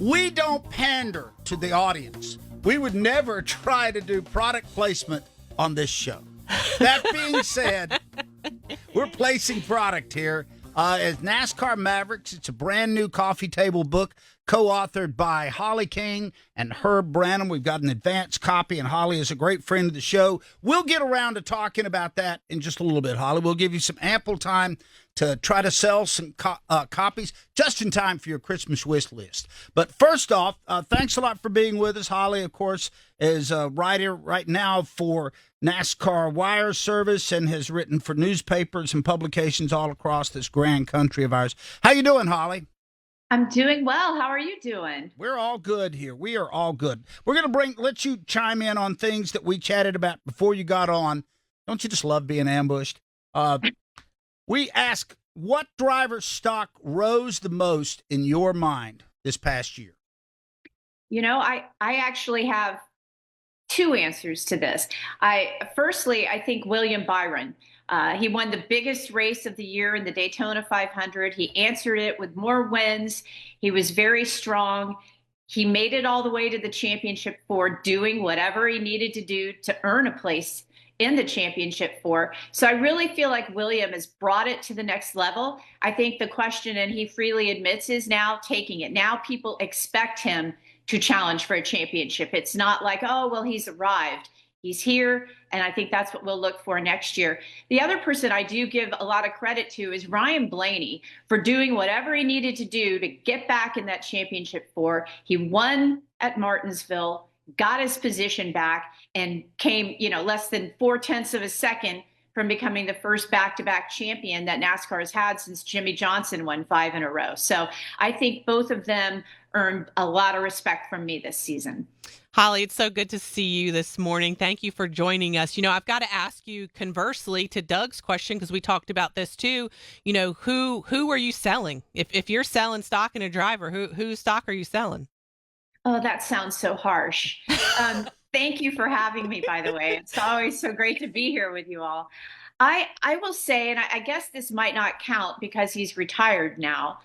We don't pander to the audience. We would never try to do product placement on this show. That being said, we're placing product here. As NASCAR Mavericks, it's a brand new coffee table book co-authored by Holly Cain and Herb Branham. We've got an advanced copy, and Holly is a great friend of the show. We'll get around to talking about that in just a little bit, Holly. We'll give you some ample time to try to sell some copies just in time for your Christmas wish list. But first off, thanks a lot for being with us. Holly, of course, is a writer right now for NASCAR Wire Service and has written for newspapers and publications all across this grand country of ours. How you doing, Holly? I'm doing well. How are you doing? We're all good here. We are all good. We're going to let you chime in on things that we chatted about before you got on. Don't you just love being ambushed? We ask, what driver stock rose the most in your mind this past year? You know, I actually have two answers to this. Firstly, I think William Byron. He won the biggest race of the year in the Daytona 500. He answered it with more wins. He was very strong. He made it all the way to the championship for doing whatever he needed to do to earn a place in the championship for. So I really feel like William has brought it to the next level. I think the question, and he freely admits, is now taking it. Now people expect him to challenge for a championship. It's not like, oh, well, he's arrived. He's here, and I think that's what we'll look for next year. The other person I do give a lot of credit to is Ryan Blaney for doing whatever he needed to do to get back in that championship for. He won at Martinsville, got his position back, and came, less than 0.4 of a second from becoming the first back-to-back champion that NASCAR has had since Jimmy Johnson won 5 in a row. So I think both of them earned a lot of respect from me this season. Holly, it's so good to see you this morning. Thank you for joining us. I've got to ask you conversely to Doug's question, because we talked about this too. Who are you selling? If you're selling stock in a driver, whose stock are you selling? Oh, that sounds so harsh. Thank you for having me, by the way. It's always so great to be here with you all. I will say, and I guess this might not count because he's retired now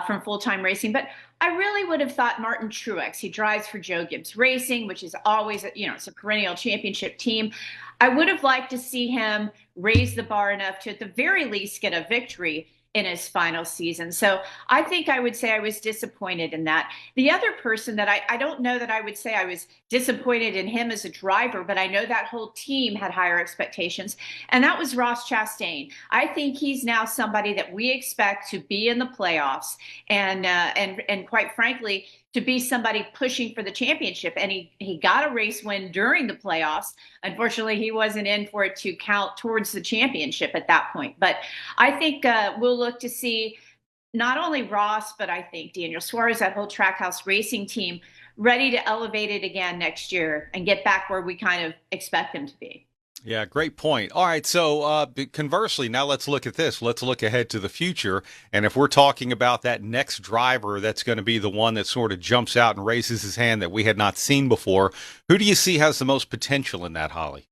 from full-time racing, but I really would have thought Martin Truex. He drives for Joe Gibbs Racing, which is always, it's a perennial championship team. I would have liked to see him raise the bar enough to, at the very least, get a victory in his final season. So I think I would say I was disappointed in that. The other person that I don't know that I would say I was disappointed in him as a driver, but I know that whole team had higher expectations, and that was Ross Chastain. I think he's now somebody that we expect to be in the playoffs and quite frankly, to be somebody pushing for the championship. And he got a race win during the playoffs. Unfortunately, he wasn't in for it to count towards the championship at that point. But I think we'll look to see not only Ross, but I think Daniel Suarez, that whole Trackhouse Racing team, ready to elevate it again next year and get back where we kind of expect them to be. Yeah, great point. All right, so conversely, now let's look at this. Let's look ahead to the future. And if we're talking about that next driver that's going to be the one that sort of jumps out and raises his hand that we had not seen before, who do you see has the most potential in that, Holly?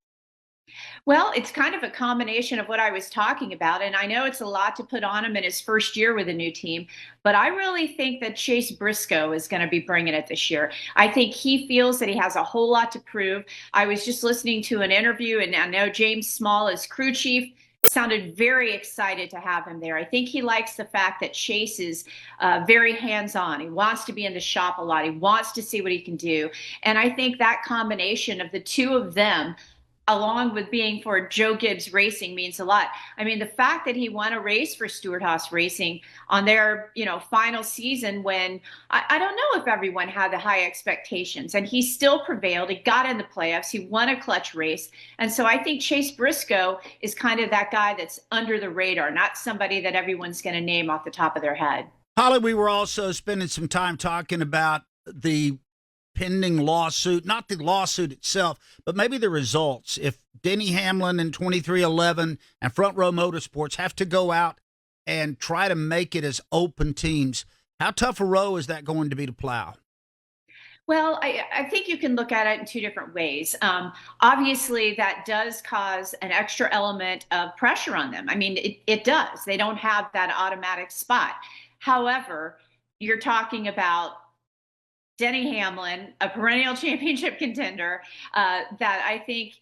Well, it's kind of a combination of what I was talking about. And I know it's a lot to put on him in his first year with a new team, but I really think that Chase Briscoe is going to be bringing it this year. I think he feels that he has a whole lot to prove. I was just listening to an interview, and I know James Small is crew chief. Sounded very excited to have him there. I think he likes the fact that Chase is very hands-on. He wants to be in the shop a lot. He wants to see what he can do. And I think that combination of the two of them, along with being for Joe Gibbs Racing, means a lot. I mean, the fact that he won a race for Stewart-Haas Racing on their, final season, when I don't know if everyone had the high expectations, and he still prevailed. He got in the playoffs. He won a clutch race. And so I think Chase Briscoe is kind of that guy that's under the radar, not somebody that everyone's going to name off the top of their head. Holly, we were also spending some time talking about the pending lawsuit, not the lawsuit itself, but maybe the results. If Denny Hamlin and 2311 and Front Row Motorsports have to go out and try to make it as open teams, how tough a row is that going to be to plow? Well, I think you can look at it in two different ways. Obviously, that does cause an extra element of pressure on them. I mean, it does. They don't have that automatic spot. However, you're talking about Denny Hamlin, a perennial championship contender, that I think,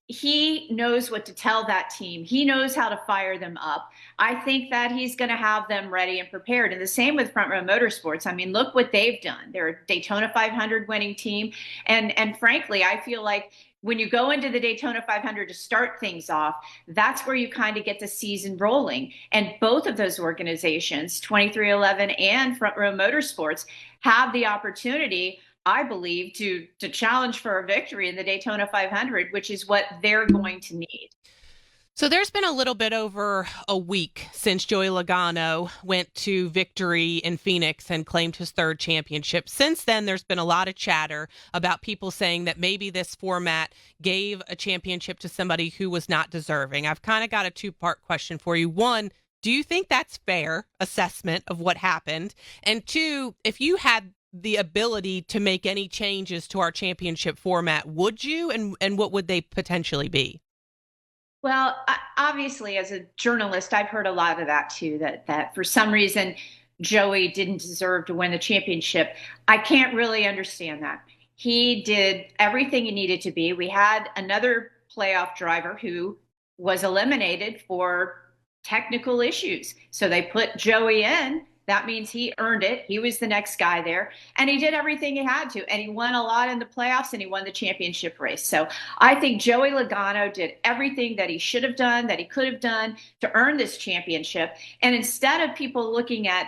he knows what to tell that team. He knows how to fire them up. I think that he's going to have them ready and prepared. And the same with Front Row Motorsports. I mean, look what they've done. They're a Daytona 500 winning team. And frankly, I feel like when you go into the Daytona 500 to start things off, that's where you kind of get the season rolling. And both of those organizations, 2311 and Front Row Motorsports, have the opportunity, I believe, to challenge for a victory in the Daytona 500, which is what they're going to need. So there's been a little bit over a week since Joey Logano went to victory in Phoenix and claimed his third championship. Since then, there's been a lot of chatter about people saying that maybe this format gave a championship to somebody who was not deserving. I've kind of got a two-part question for you. One, do you think that's fair assessment of what happened? And two, if you had the ability to make any changes to our championship format, would you? And what would they potentially be? Well, obviously, as a journalist, I've heard a lot of that too, that for some reason, Joey didn't deserve to win the championship. I can't really understand that. He did everything he needed to be. We had another playoff driver who was eliminated for technical issues. So they put Joey in. That means he earned it. He was the next guy there, and he did everything he had to, and he won a lot in the playoffs, and he won the championship race. So I think Joey Logano did everything that he should have done, that he could have done to earn this championship. And instead of people looking at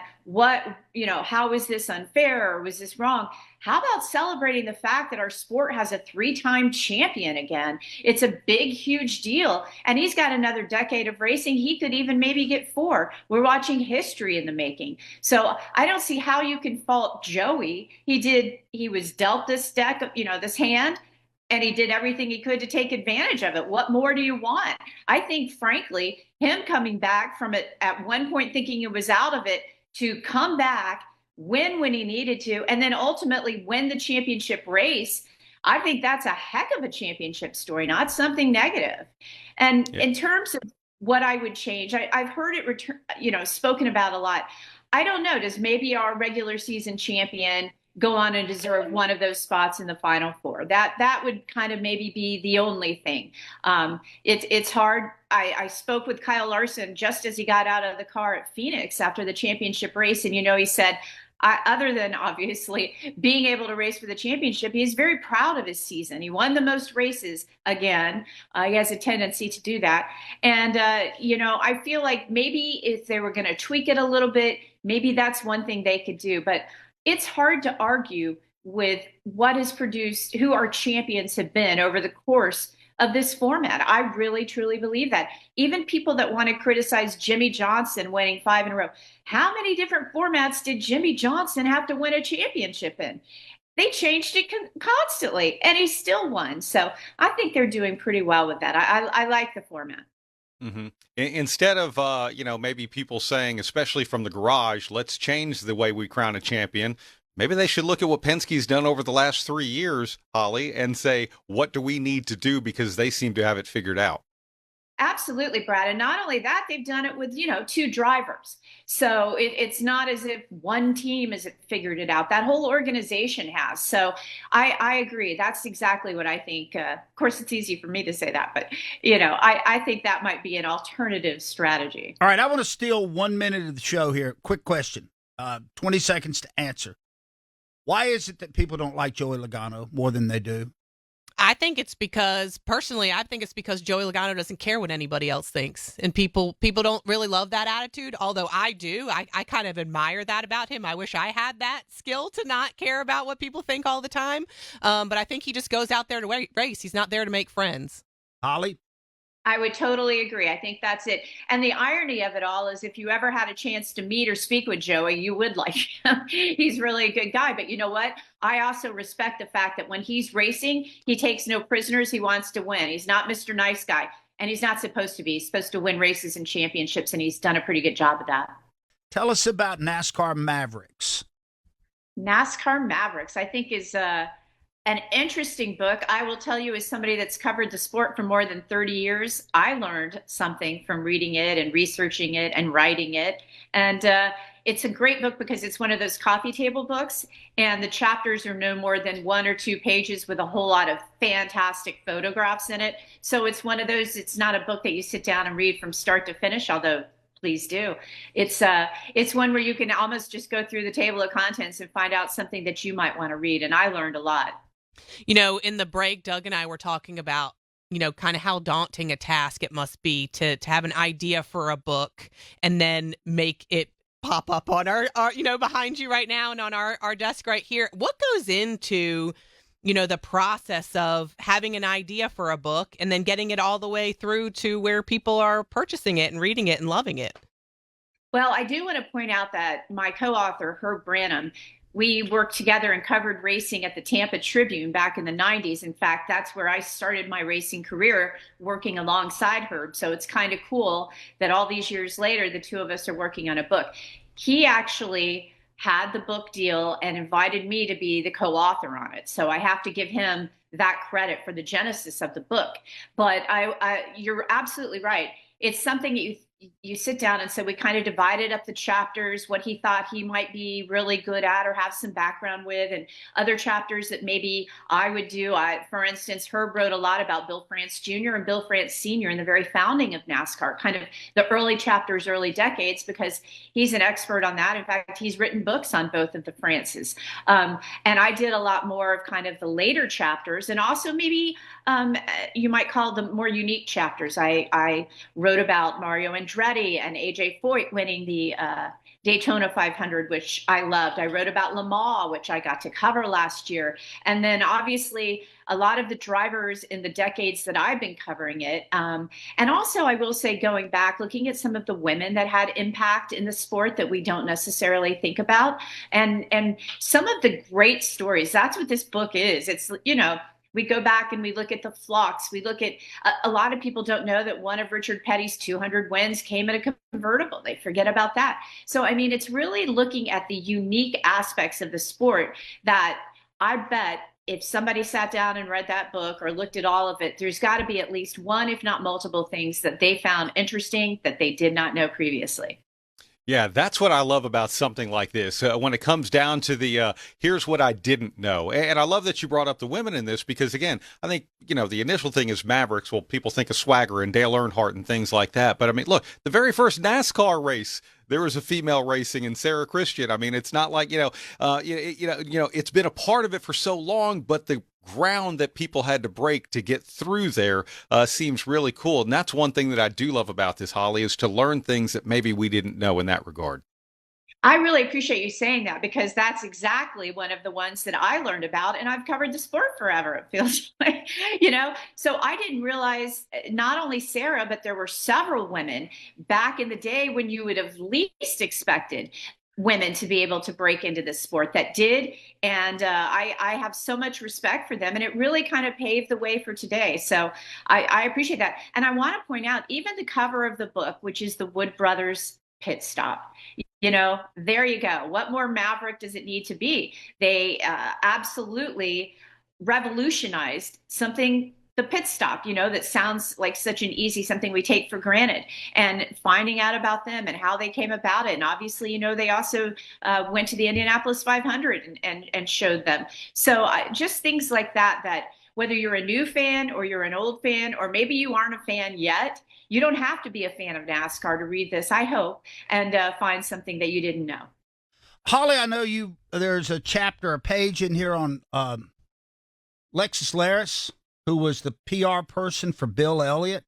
how is this unfair or was this wrong? How about celebrating the fact that our sport has a 3-time champion again? It's a big, huge deal. And he's got another decade of racing. He could even maybe get 4. We're watching history in the making. So I don't see how you can fault Joey. He was dealt this deck, this hand, and he did everything he could to take advantage of it. What more do you want? I think, frankly, him coming back from it at one point thinking he was out of it, to come back, win when he needed to, and then ultimately win the championship race, I think that's a heck of a championship story, not something negative. And in terms of what I would change, I've heard it spoken about a lot. I don't know. Does maybe our regular season champion go on and deserve one of those spots in the Final Four? That would kind of maybe be the only thing. It's hard. I spoke with Kyle Larson just as he got out of the car at Phoenix after the championship race, and he said, other than obviously being able to race for the championship, he's very proud of his season. He won the most races again. He has a tendency to do that. And, I feel like maybe if they were going to tweak it a little bit, maybe that's one thing they could do. But it's hard to argue with what has produced, who our champions have been over the course of this format. I really, truly believe that. Even people that want to criticize Jimmy Johnson winning 5 in a row, how many different formats did Jimmy Johnson have to win a championship in? They changed it constantly, and he still won. So I think they're doing pretty well with that. I like the format. Mm-hmm. Instead of, maybe people saying, especially from the garage, let's change the way we crown a champion. Maybe they should look at what Penske's done over the last 3 years, Holly, and say, what do we need to do? Because they seem to have it figured out. Absolutely, Brad. And not only that, they've done it with, 2 drivers. So it's not as if one team has figured it out. That whole organization has. So I agree. That's exactly what I think. Of course, it's easy for me to say that, but, I think that might be an alternative strategy. All right. I want to steal 1 minute of the show here. Quick question, 20 seconds to answer. Why is it that people don't like Joey Logano more than they do? I think it's because Joey Logano doesn't care what anybody else thinks. And people don't really love that attitude, although I do. I kind of admire that about him. I wish I had that skill to not care about what people think all the time. But I think he just goes out there to race. He's not there to make friends. Holly? I would totally agree. I think that's it. And the irony of it all is if you ever had a chance to meet or speak with Joey, you would like him. He's really a good guy. But you know what? I also respect the fact that when he's racing, he takes no prisoners. He wants to win. He's not Mr. Nice Guy. And he's not supposed to be. He's supposed to win races and championships, and he's done a pretty good job of that. Tell us about NASCAR Mavericks. NASCAR Mavericks, I think, is An interesting book. I will tell you, as somebody that's covered the sport for more than 30 years, I learned something from reading it and researching it and writing it. And it's a great book because it's one of those coffee table books, and the chapters are no more than 1 or 2 pages with a whole lot of fantastic photographs in it. So it's one of those, it's not a book that you sit down and read from start to finish, although please do. It's one where you can almost just go through the table of contents and find out something that you might want to read. And I learned a lot. In the break, Doug and I were talking about, kind of how daunting a task it must be to have an idea for a book and then make it pop up on our behind you right now and on our desk right here. What goes into, the process of having an idea for a book and then getting it all the way through to where people are purchasing it and reading it and loving it? Well, I do want to point out that my co-author, Herb Branham, we worked together and covered racing at the Tampa Tribune back in the 90s. In fact, that's where I started my racing career, working alongside Herb. So it's kind of cool that all these years later, the two of us are working on a book. He actually had the book deal and invited me to be the co-author on it. So I have to give him that credit for the genesis of the book. But you're absolutely right. It's something that you sit down, and so we kind of divided up the chapters, what he thought he might be really good at or have some background with, and other chapters that maybe I would do. For instance, Herb wrote a lot about Bill France Jr. and Bill France Sr. and the very founding of NASCAR, kind of the early chapters, early decades, because he's an expert on that. In fact, he's written books on both of the Frances. And I did a lot more of kind of the later chapters, and also maybe you might call them more unique chapters. I wrote about Mario Andretti and AJ Foyt winning the Daytona 500, which I loved. I wrote about Le Mans, which I got to cover last year. And then obviously a lot of the drivers in the decades that I've been covering it. And also I will say, going back, looking at some of the women that had impact in the sport that we don't necessarily think about. And some of the great stories, that's what this book is. It's, we go back and we look at the flocks. We look at a lot of people don't know that one of Richard Petty's 200 wins came in a convertible. They forget about that. So, I mean, it's really looking at the unique aspects of the sport that I bet if somebody sat down and read that book or looked at all of it, there's got to be at least one, if not multiple things that they found interesting that they did not know previously. Yeah, that's what I love about something like this. When it comes down to the here's what I didn't know. And I love that you brought up the women in this because, again, I think, the initial thing is Mavericks. Well, people think of Swagger and Dale Earnhardt and things like that. But, I mean, look, the very first NASCAR race, there was a female racing in Sarah Christian. I mean, it's not like, it's been a part of it for so long, but the ground that people had to break to get through there seems really cool. And that's one thing that I do love about this, Holly, is to learn things that maybe we didn't know in that regard. I really appreciate you saying that because that's exactly one of the ones that I learned about, and I've covered the sport forever, it feels like, So I didn't realize not only Sarah, but there were several women back in the day when you would have least expected women to be able to break into this sport that did. And I have so much respect for them. And it really kind of paved the way for today. So I appreciate that. And I want to point out, even the cover of the book, which is the Wood Brothers pit stop. There you go. What more Maverick does it need to be? They absolutely revolutionized something, the pit stop, that sounds like such an easy something we take for granted, and finding out about them and how they came about it. And obviously, they also went to the Indianapolis 500 and showed them. So just things like that whether you're a new fan or you're an old fan, or maybe you aren't a fan yet, you don't have to be a fan of NASCAR to read this, I hope, and find something that you didn't know. Holly, I know there's a page in here on Lexus Laris, who was the PR person for Bill Elliott.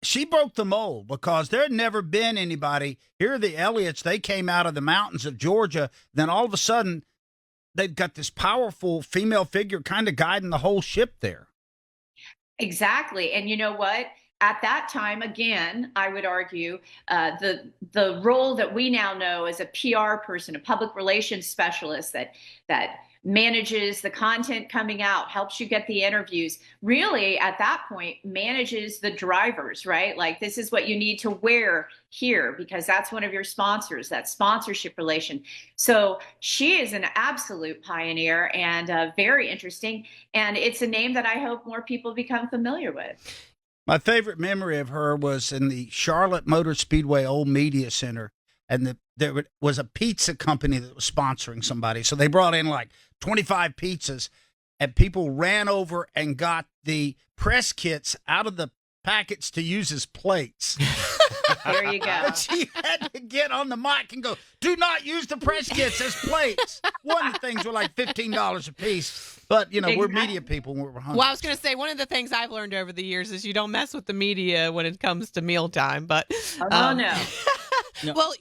She broke the mold because there had never been anybody. Here are the Elliots. They came out of the mountains of Georgia. Then all of a sudden, they've got this powerful female figure kind of guiding the whole ship there. Exactly. And you know what? at that time, again, I would argue the role that we now know as a PR person, a public relations specialist that manages the content coming out, helps you get the interviews, really at that point manages the drivers, right? Like, this is what you need to wear here because that's one of your sponsors, that sponsorship relation. So she is an absolute pioneer and very interesting. And it's a name that I hope more people become familiar with. My favorite memory of her was in the Charlotte Motor Speedway Old Media Center, and there was a pizza company that was sponsoring somebody. So they brought in like 25 pizzas, and people ran over and got the press kits out of the packets to use as plates. There you go. And she had to get on the mic and go, "Do not use the press kits as plates." One of the things were like $15 a piece. But, we're media people. We're hungry. Well, I was going to say, one of the things I've learned over the years is you don't mess with the media when it comes to mealtime. But no. No. Well,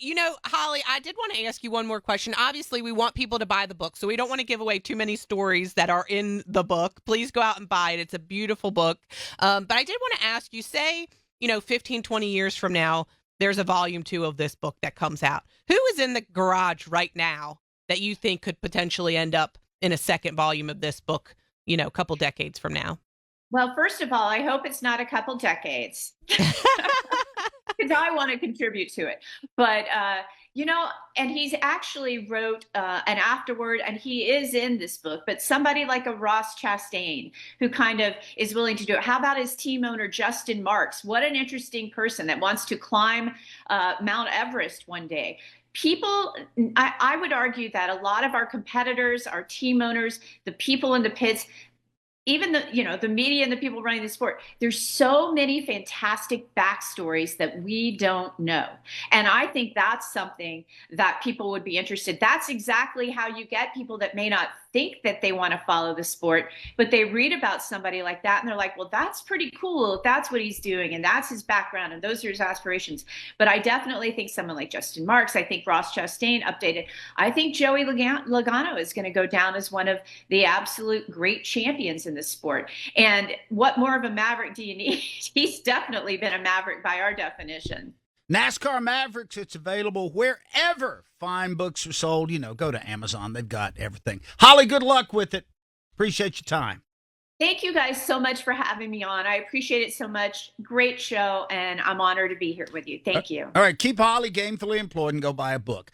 Holly, I did want to ask you one more question. Obviously, we want people to buy the book, so we don't want to give away too many stories that are in the book. Please go out and buy it. It's a beautiful book. But I did want to ask you, say, 15, 20 years from now, there's a volume 2 of this book that comes out. Who is in the garage right now that you think could potentially end up in a second volume of this book, a couple decades from now? Well, first of all, I hope it's not a couple decades because I want to contribute to it. But, and he's actually wrote an afterword, and he is in this book, but somebody like a Ross Chastain who kind of is willing to do it. How about his team owner, Justin Marks? What an interesting person that wants to climb Mount Everest one day. People, I would argue that a lot of our competitors, our team owners, the people in the pits, even the media and the people running the sport, there's so many fantastic backstories that we don't know. And I think that's something that people would be interested. That's exactly how you get people that may not think that they want to follow the sport, but they read about somebody like that and they're like, well, that's pretty cool if that's what he's doing and that's his background and those are his aspirations. But I definitely think someone like Justin Marks, I think Ross Chastain updated. I think Joey Logano is going to go down as one of the absolute great champions in the sport. And what more of a maverick do you need? He's definitely been a maverick by our definition. NASCAR Mavericks, it's available wherever fine books are sold. Go to Amazon. They've got everything. Holly, good luck with it. Appreciate your time. Thank you guys so much for having me on. I appreciate it so much. Great show, and I'm honored to be here with you. Thank you. All right, keep Holly gainfully employed and go buy a book.